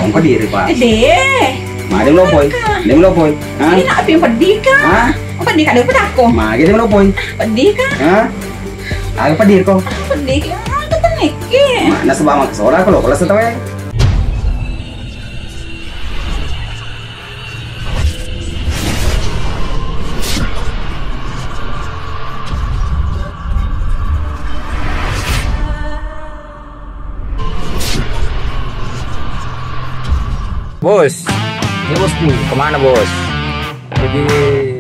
Kau diri pak. Deh. Mari melopoi. Dia melopoi. Ini nak apa yang pedih kah? Hah? Pedih kah? Dia pedih aku. Mari dia melopoi. Pedih kah? Hah? Aku pedih kau. Pedih kah? Kita niki. Mana sebab mak seorang kalau setahu ya. Bos, ya bosku, kemana bos? Pergi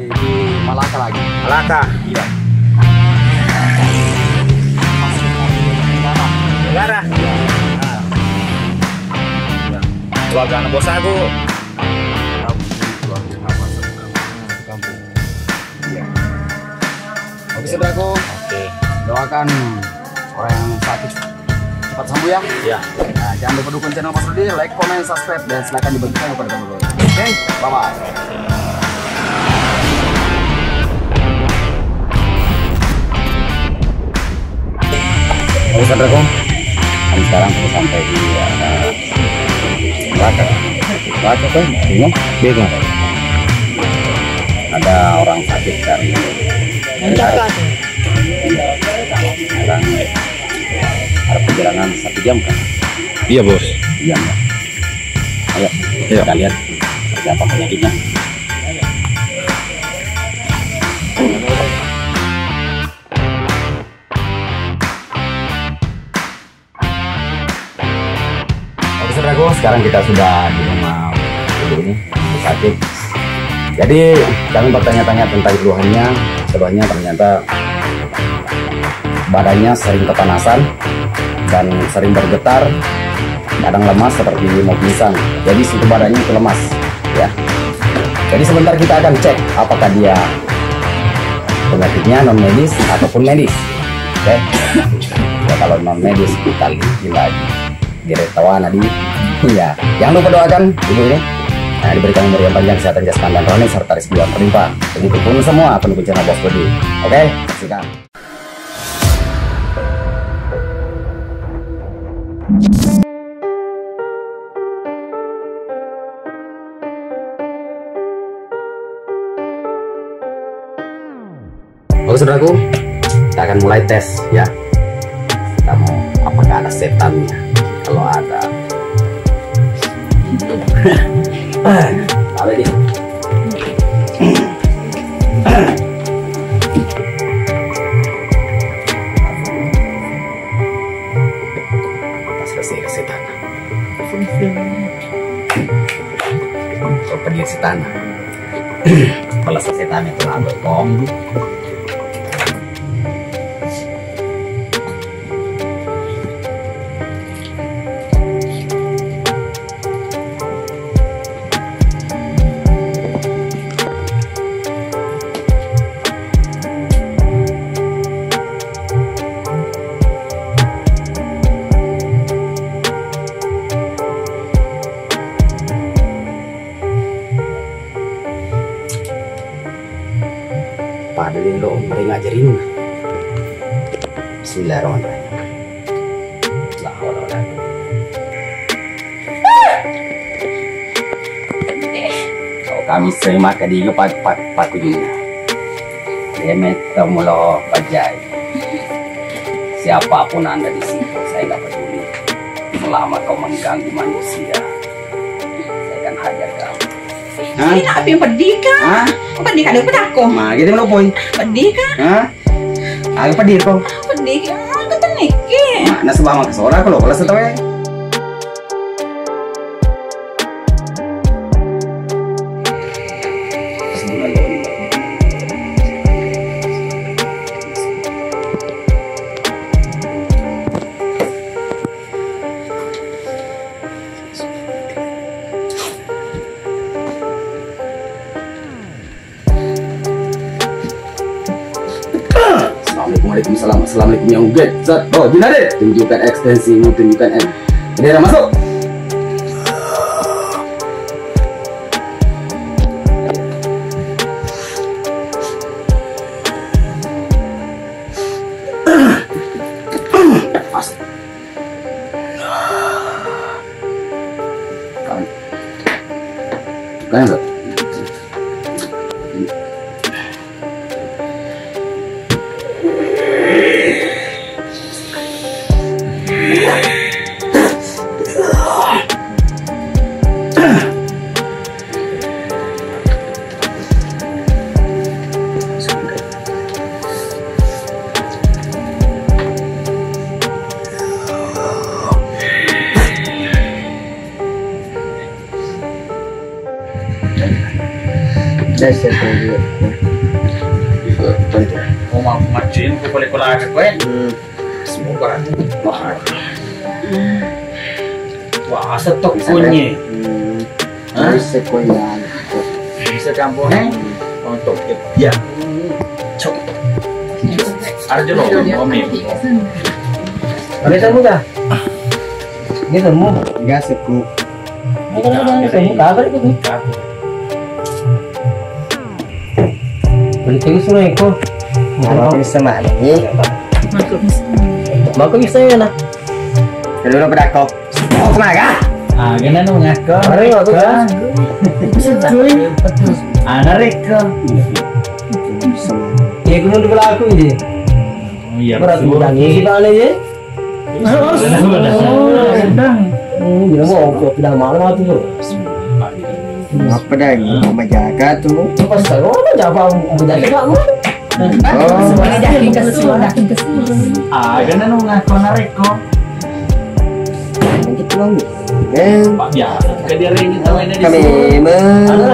di Malaka lagi. Malaka? Iya. Negara? Keluarga anak bos aku. Kampung. Iya. Oke saudaraku. Oke. Doakan orang yang sakit cepat sembuh ya. Iya. Nah, jangan lupa dukung channel Mas Rudi, like, comment, subscribe, dan silakan dibagikan kepada teman-teman. Oke, bye-bye. Oke saudaraku, kami sekarang sudah sampai di Malaka. Malaka tuh, bingung? Bingung. Ada orang sakit dari sekarang ada perjalanan 1 jam kan? Iya bos. Jam ya. Ayo, Iya. kita lihat seperti apa penyakitnya. Oke saudaraku, sekarang kita sudah di rumah ibu ini sakit. Jadi kami bertanya-tanya tentang keluhannya. Keluhannya ternyata badannya sering kepanasan dan sering bergetar, kadang lemas seperti mau pingsan. Jadi situ badannya itu lemas ya. Jadi sebentar kita akan cek apakah dia penyakitnya non medis ataupun medis. Oke. Ya, kalau non medis kita lihat lagi diretawa nadi. Ya, jangan lupa doakan ibu ini. Nah, diberikan umur yang panjang, kesehatan jasmani dan rohani serta rezeki yang berlimpah. Begitupun semua pendukung channel Bos Budi. Oke, saksikan. Oke saudaraku, kita akan mulai tes ya. Kita mau apakah ada setannya. Kalau ada apa ini? Selesai ke setan. Kalau pergi ke setan, kalau setan itu ada kong. Padahal lo mari ngajarin. Bismillahirrahmanirrahim. La haula wala quwwata. Kami terima kadiga pat kujunya. Demet temulo bajai. Siapapun Anda di sini, saya nggak peduli. Selama kau mengganggu manusia, saya akan hajar kamu. Ini nak apa yang pedih kah? Hah? Pedih kah? Dia pedih aku. Mari dia melopoi. Pedih kah? Hah? Aku pedih kau. Pedih kah? Kita niki. Mana sebab mak seorang kalau setahu ya. Waalaikumsalam. Assalamualaikum yang uget. Oh, gimana deh? Tunjukkan ekstensimu, tunjukkan daerah masuk. Kawan Kan enggak? Dasar dia. Mau majuin ko boleh kulah ko eh. Semoga. Wah, setok kunyi. Bisa koyan. Bisa campur untuk ya. Cok. Arjo lo momi. Ada tamu dah. Ni tamu. Enggak seku. Kamu kabar itu? Beli tinggi semua itu. Mau bisa mana ni? Mau bisa ya nak. Kalau nak berapa? Mau kemana kah? Ah, gana nung ngako. Mari aku kan. Narik ko. Ya aku mau aku ini. Oh iya. Berat bilang ini kita ni. Bila mau aku bilang malam tu. Apa dah ini? Menjaga tu. Pas saya orang jaga menjaga kamu. Semuanya dakin kesul. Ah, gana nung ngako narik ko. Kita long. Pak biasa. Kedirin tahu ini di Kami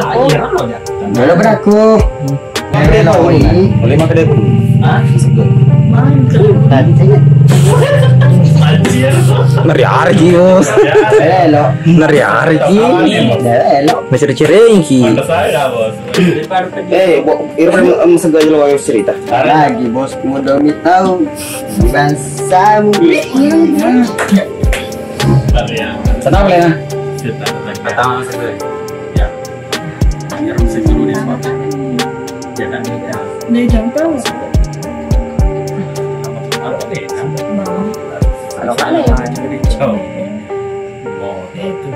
air lo ya. Kalau beraku. Boleh makan deh. Ah, Tadi saya. Nari bos. Hello. Nari Hello. Masih ada cireng ki. saya bos. Irfan segala lo yang cerita. Lagi bos muda mi tahu bangsamu. Senang boleh nah. Pertama sekali. Ya. Biar bisa dulu di spot. Jangan dia. Nih jangkau. Apa deh? Kalau kan ya. Jauh. Oh, itu.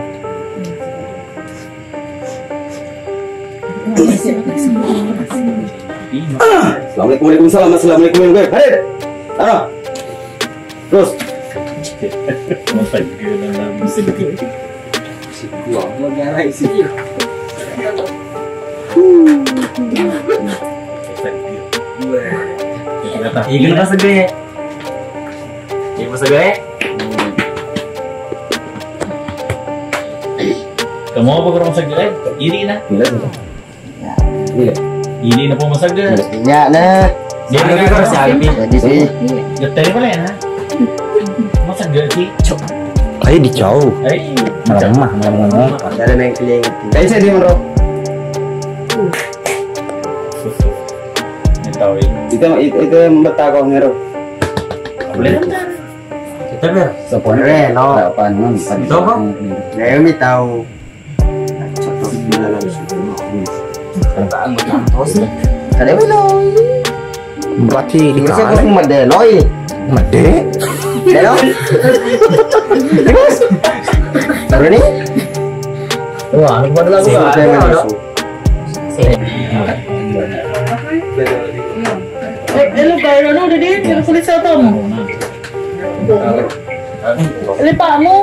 Assalamualaikum, waalaikumsalam, assalamualaikum warahmatullahi wabarakatuh. Halo. Terus. Masa dalam musik. Gua mau nyala isi. Ikan apa segede? Ikan apa segede? Kamu apa kurang segede? Ini na? Iya. Ini na po masagde. Ya nah. Dia ni kan sabi. Jadi sih. Gatay pala na. Masagde ki. Ayo dicau. Ay, Malamah. Ada yang keling. Kayak saya di mana? tahu ini. Itu yang betah kau ngero. Boleh. Kita ber. Sepon. No. Apaan non? Itu apa? Saya mi tahu. Contoh dalam Perkataan mengantos. Kada beloi. Berarti di Bisa kali. aku medeloi. Mede. Hello. Terus. Baru ni. Wah, aku pada lagu ada. Lu bayar lu udah dia kulit sotomu. Lipamu.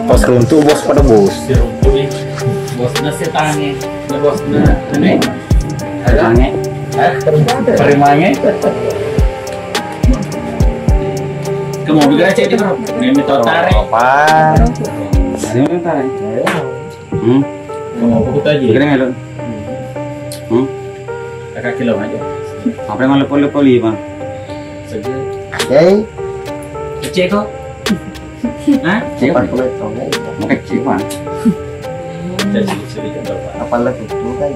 Pas runtuh bos pada bos. Bosnya setange, bosnya ini. Tange. Perimanya. Kamu juga cek di bro. Ini minta tarik. Apa? Ada yang tarik. Kamu pukul aja. Kira nggak lo? Kakak kilo aja. Apa yang lepol-lepol ini bang? Seger. Hey, Cek kok. Hah? cepat kau tahu. Mau kecil bang. Jadi sedikit berapa? Apa lah itu kan?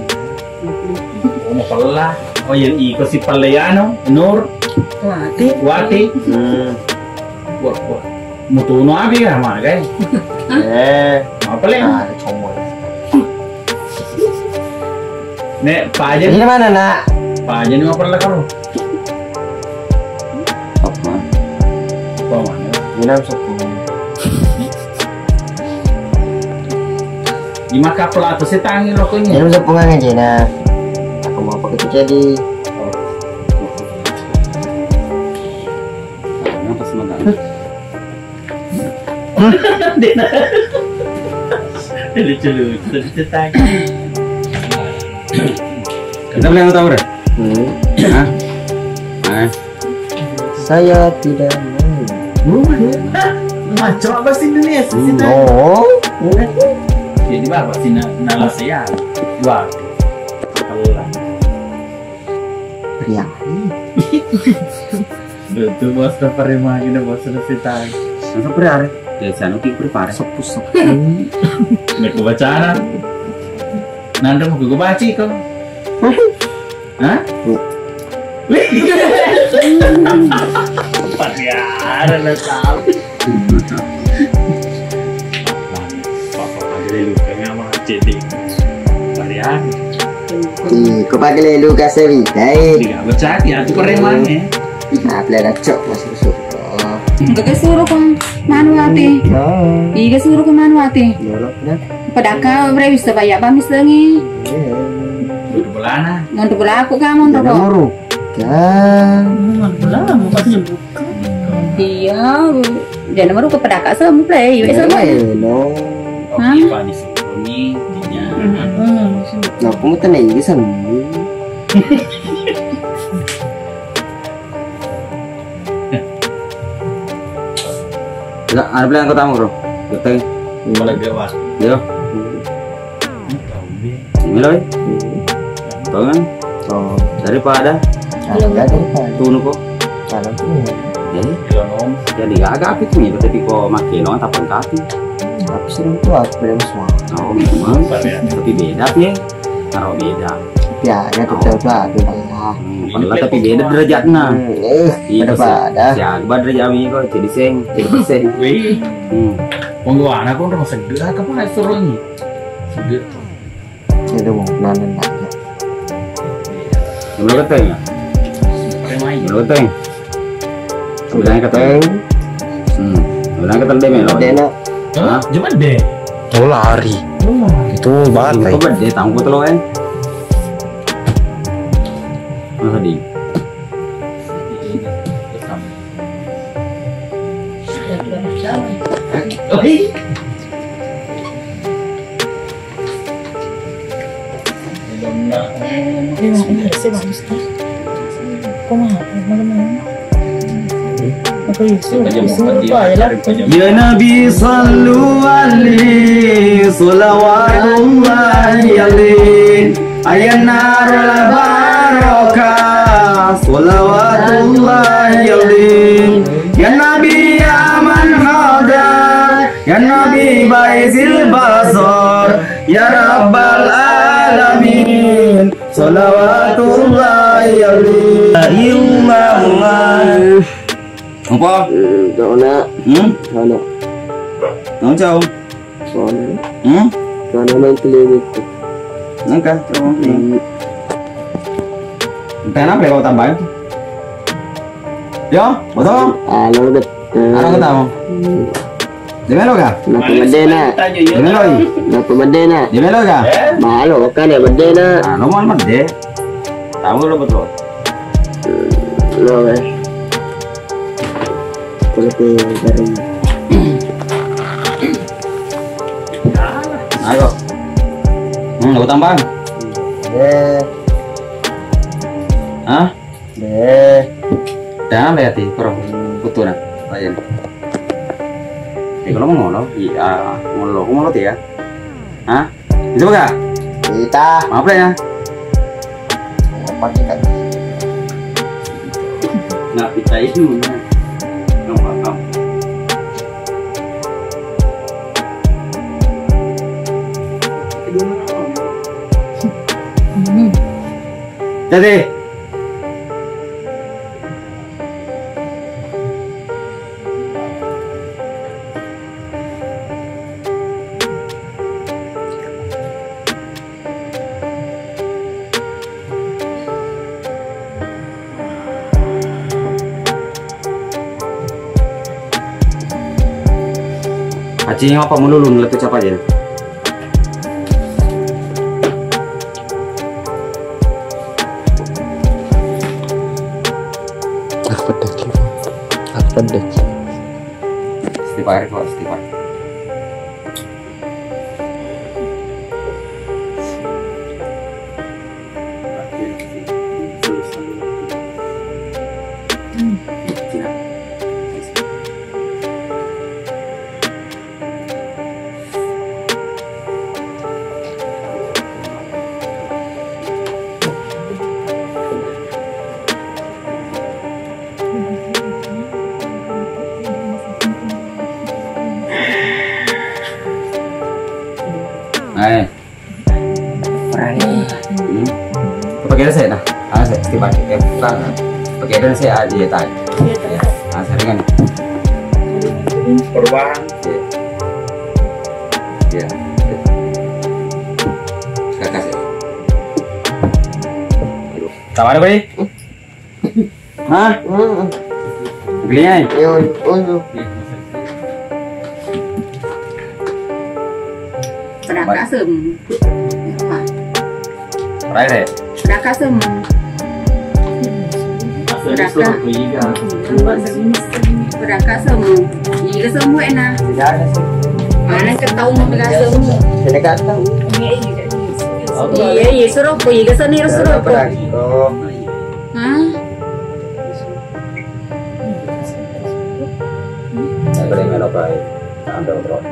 Oh, mau pelah. Oh, yang iko si Palayano, Nur, Wati. Wah. Mutu no abi kan mah kan? Apa lagi? Ada comot. Nek, Pak aja. Ini mana nak? Apa aja nih mau perlah karo? Apa? Apa mana? Minam sepuluh. Gimana kapal atau setangin rokoknya? Minam sepuluh aja nah. Aku mau pakai itu jadi. Apa sementara? Lucu-lucu setangin. Kita beli yang tahu deh. Hah? Saya tidak mau. Macam apa sih Indonesia? Oh. Jadi apa sih nala saya? Dua. Allah. Ya. Betul bos terima kita bos selesai. Masa berare? Desa nuki prepare. Sepusuk. Mereka bacaan. Nanda mau gue baca kok. Hah? Pariaran na tahu. Papa pakai luka nga mga cedi. Pariaran. Ko pakai lelu kasih bidai. Tidak baca ya tu peremane. Nah, pelera cok masuk surga. Gak suruh kong manuati. Oh. Iga suruh kong manuati. Nolok na. Padaka bre bisa bayar pamis lengi. Duduk belana. Ngonto belaku kamu Tidak nonton. muruk. Kan. Lah, mukanya buka. Iya, jangan baru ke padaka sama play. Iwe sama. No. Hah? Oke pak disuruh nih. Dinya. Nah, aku mau tenang ini sana. Enggak, ada beli yang tamu bro. Betul. Malah gawat. Yo, Tahu deh. ini loh. Tahu kan? Oh. Daripada Ada daripada. tunu kok. Kalau tuh. Jadi, Kilonom. jadi agak apik nih, tapi kok makin orang tapan kaki. Aku sering tuh aku beli semua. Oh, memang. Pariaran. Tapi beda ya. Taruh beda. Ya, ada kita tuh aku lah. Padahal tapi beda derajatnya. Iya, pada. si Akbar derajat kami kok jadi seng, jadi persen. Wih. Hmm. Penggawana kok udah segera kapan suruh nih? Segera. Itu mau nanen aja. Belum keteng ya? Peremane. Belum keteng. Bilangnya keteng. Bilangnya keteng deh melo. Dena. Hah? Cuman deh. Oh lari. Itu batai. Kau berde tangguh tuh kan? Masa di? Oi. Saya bagus tuh. Kok mahal? Malam-malam. Apa Yusuf? Yusuf apa ya lah? Ya Nabi sallu alaihi salawatullahi alaihi ayanar barakah salawatullahi alaihi ya Nabi aman hadar ya Nabi baizil basar ya Rabbal alamin salawatullahi alaihi illallah. Apa? Dona. Dona. Nggak jauh. Dona. Dona main klinik. Nggak jauh. Entah apa kau tambahin? Yo, betul? Halo, bet. Ano ka tamo? Di melo ka? Napa Madena. Di melo eh? Napa Madena. Di melo ka? Mahalo kan ya Madena. Ano mo naman de? Tamo lo betul. Lo eh. Kalau tuh baru. Ayo. Aku tambahan. Deh. Hah? Deh. Jangan lihat sih, kurang butuh na. Ayan. Kalau mau ngono, iya, ngono ya. Hah? Bisa ba? Kita. Maaf lah ya. Apa kita? Nggak bisa itu. Nggak paham. Jadi. Cacing apa melulu letup apa aja? Apa deh? Setiap hari kok, setiap hari. Này, pakai saya nah, saya setiap hari bukan, pakai dan saya aja tadi, seringan, Perubahan. ya, kakak saya, sama ada beri, hah, belinya, Pedaka sem. rai deh, Pedaka sem. Pedaka. Pedaka sem. Iya semua enak. Mana ketahu mau pedaka sem. Iya suruh ko iya sana suruh ko. Hah? saya beri melok rai, ambil terus.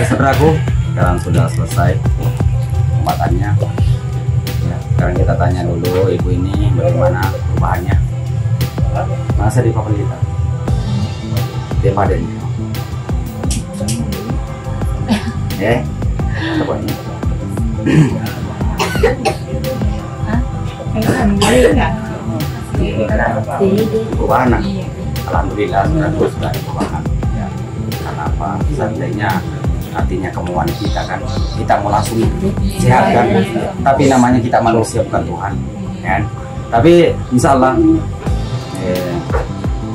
Saudaraku, sekarang sudah selesai pembuatannya. Ya, sekarang kita tanya dulu ibu ini bagaimana perubahannya. Masa di papan kita? Dia pada ini. Apa ini? Perubahan. Alhamdulillah sudah ada perubahan. Ya, karena apa? Seandainya artinya kemauan kita kan, kita mau langsung sehat kan, tapi namanya kita manusia bukan Tuhan kan. Tapi insya Allah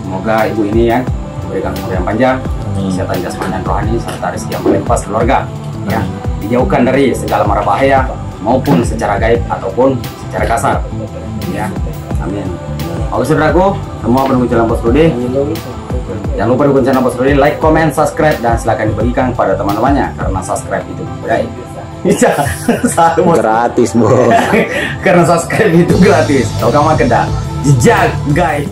semoga ibu ini ya diberikan umur yang panjang, kesehatan jasmani dan rohani, serta rezeki yang melimpah keluarga ya, dijauhkan dari segala mara bahaya maupun secara gaib ataupun secara kasar ya, amin. Oke saudaraku, semua pendukung channel Bos Rudi, jangan lupa dukung channel Bos Rudi, like, comment, subscribe, dan silakan dibagikan kepada teman-temannya karena subscribe itu Gratis, bro. karena subscribe itu gratis. Tahu kamu keda jejak guys.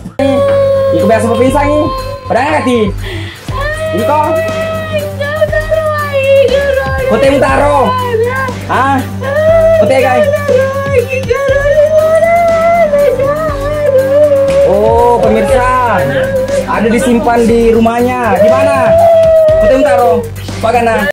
Iku biasa berpisah nih. Pada ngerti? Iko. Kote mutaro. Ah. Kote guys. Oh, pemirsa. Ada disimpan di rumahnya. Di mana? Kote mutaro. Bagaimana?